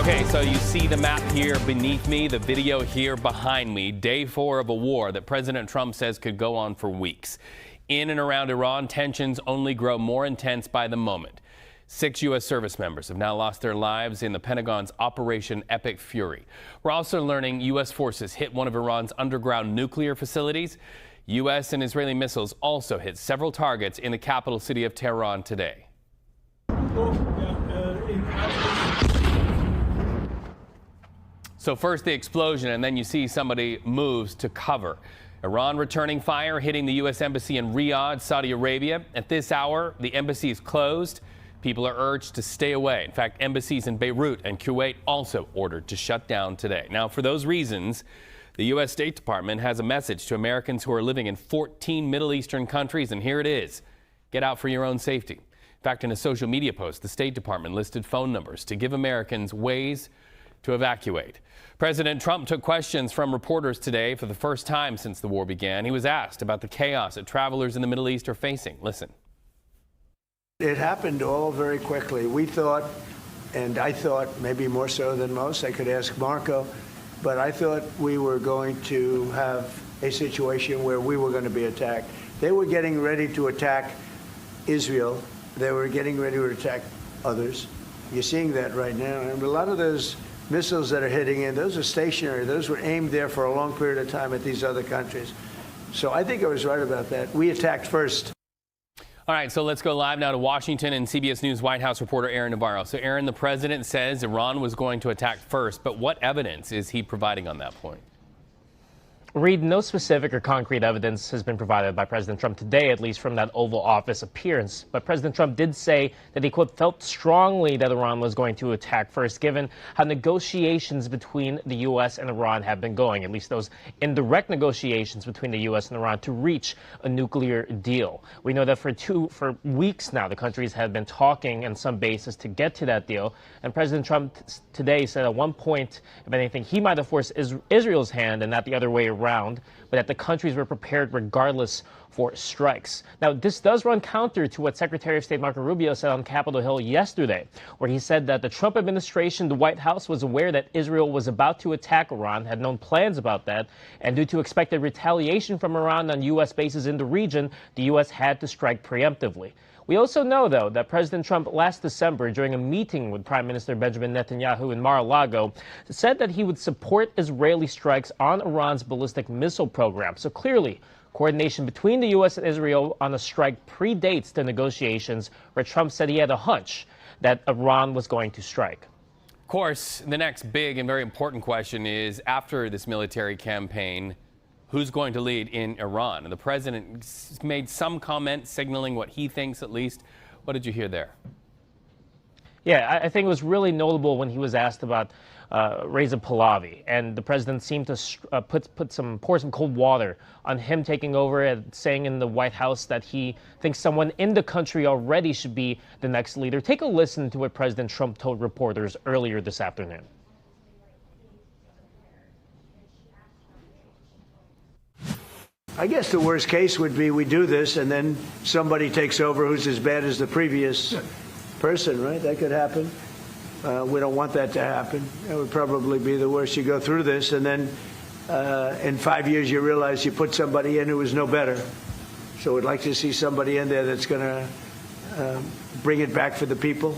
Okay, so you see the map here beneath me, the video here behind me. Day 4 of a war that President Trump says could go on for weeks. In and around Iran, tensions only grow more intense by the moment. 6 U.S. service members have now lost their lives in the Pentagon's Operation Epic Fury. We're also learning U.S. forces hit one of Iran's underground nuclear facilities. U.S. and Israeli missiles also hit several targets in the capital city of Tehran today. So first the explosion, and then you see somebody moves to cover. Iran returning fire, hitting the U.S. Embassy in Riyadh, Saudi Arabia. At this hour, the embassy is closed. People are urged to stay away. In fact, embassies in Beirut and Kuwait also ordered to shut down today. Now, for those reasons, the U.S. State Department has a message to Americans who are living in 14 Middle Eastern countries, and here it is. Get out for your own safety. In fact, in a social media post, the State Department listed phone numbers to give Americans ways to evacuate. President Trump took questions from reporters today for the first time since the war began. He was asked about the chaos that travelers in the Middle East are facing. Listen. It happened all very quickly. We thought, and I thought maybe more so than most, I could ask Marco, but I thought we were going to have a situation where we were going to be attacked. They were getting ready to attack Israel. They were getting ready to attack others. You're seeing that right now. And a lot of those missiles that are hitting in, those are stationary. Those were aimed there for a long period of time at these other countries. So I think I was right about that. We attacked first. All right, so let's go live now to Washington and CBS News White House reporter Aaron Navarro. So, Aaron, the president says Iran was going to attack first, but what evidence is he providing on that point? Reed, no specific or concrete evidence has been provided by President Trump today, at least from that Oval Office appearance. But President Trump did say that he, quote, felt strongly that Iran was going to attack first, given how negotiations between the U.S. and Iran have been going, at least those indirect negotiations between the U.S. and Iran to reach a nuclear deal. We know that for weeks now, the countries have been talking on some basis to get to that deal. And President Trump today said at one point, if anything, he might have forced Israel's hand and not the other way around, but that the countries were prepared regardless for strikes. Now, this does run counter to what Secretary of State Marco Rubio said on Capitol Hill yesterday, where he said that the Trump administration, the White House, was aware that Israel was about to attack Iran, had known plans about that, and due to expected retaliation from Iran on U.S. bases in the region, the U.S. had to strike preemptively. We also know, though, that President Trump last December, during a meeting with Prime Minister Benjamin Netanyahu in Mar-a-Lago, said that he would support Israeli strikes on Iran's ballistic missile program. So clearly, coordination between the U.S. and Israel on a strike predates the negotiations where Trump said he had a hunch that Iran was going to strike. Of course, the next big and very important question is, after this military campaign, who's going to lead in Iran? And the president made some comment signaling what he thinks, at least. What did you hear there? Yeah, I think it was really notable when he was asked about Reza Pahlavi, and the president seemed to pour some cold water on him taking over and saying in the White House that he thinks someone in the country already should be the next leader. Take a listen to what President Trump told reporters earlier this afternoon. I guess the worst case would be we do this and then somebody takes over who's as bad as the previous person, right? That could happen. We don't want that to happen. That would probably be the worst. You go through this and then in 5 years you realize you put somebody in who is no better. So we'd like to see somebody in there that's going to bring it back for the people.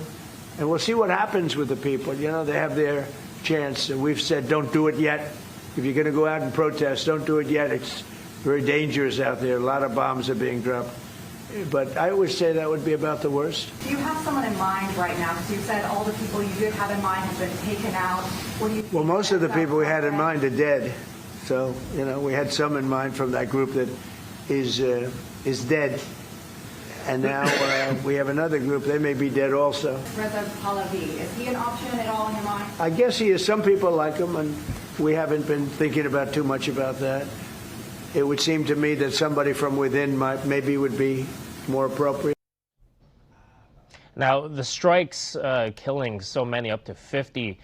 And we'll see what happens with the people. You know, they have their chance. And we've said don't do it yet. If you're going to go out and protest, don't do it yet. It's very dangerous out there. A lot of bombs are being dropped. But I would say that would be about the worst. Do you have someone in mind right now? Because you said all the people you did have in mind have been taken out. What do you Well, most of the people we had in mind are dead. So, you know, we had some in mind from that group that is dead. And now we have another group. They may be dead also. Reza Pahlavi, is he an option at all in your mind? I guess he is. Some people like him, and we haven't been thinking about too much about that. It would seem to me that somebody from within maybe would be more appropriate. Now, the strikes killing so many, up to 50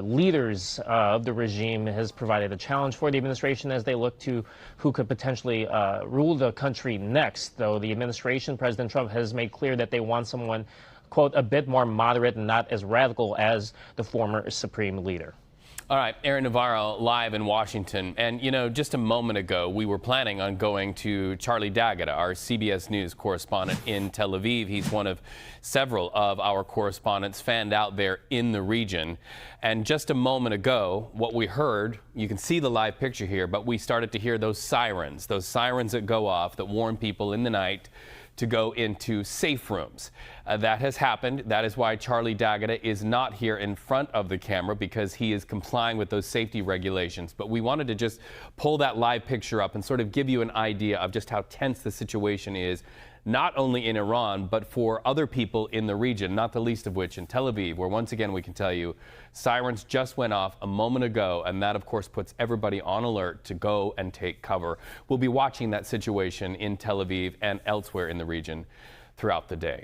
leaders of the regime, has provided a challenge for the administration as they look to who could potentially rule the country next. Though the administration, President Trump, has made clear that they want someone quote, a bit more moderate and not as radical as the former supreme leader. All right, Aaron Navarro live in Washington. And, you know, just a moment ago, we were planning on going to Charlie D'Agata, our CBS News correspondent in Tel Aviv. He's one of several of our correspondents fanned out there in the region. And just a moment ago, what we heard, you can see the live picture here, but we started to hear those sirens that go off that warn people in the night to go into safe rooms. That has happened. That is why Charlie D'Agata is not here in front of the camera, because he is complying with those safety regulations. But we wanted to just pull that live picture up and sort of give you an idea of just how tense the situation is, not only in Iran, but for other people in the region, not the least of which in Tel Aviv, where once again we can tell you sirens just went off a moment ago, and that of course puts everybody on alert to go and take cover. We'll be watching that situation in Tel Aviv and elsewhere in the region throughout the day.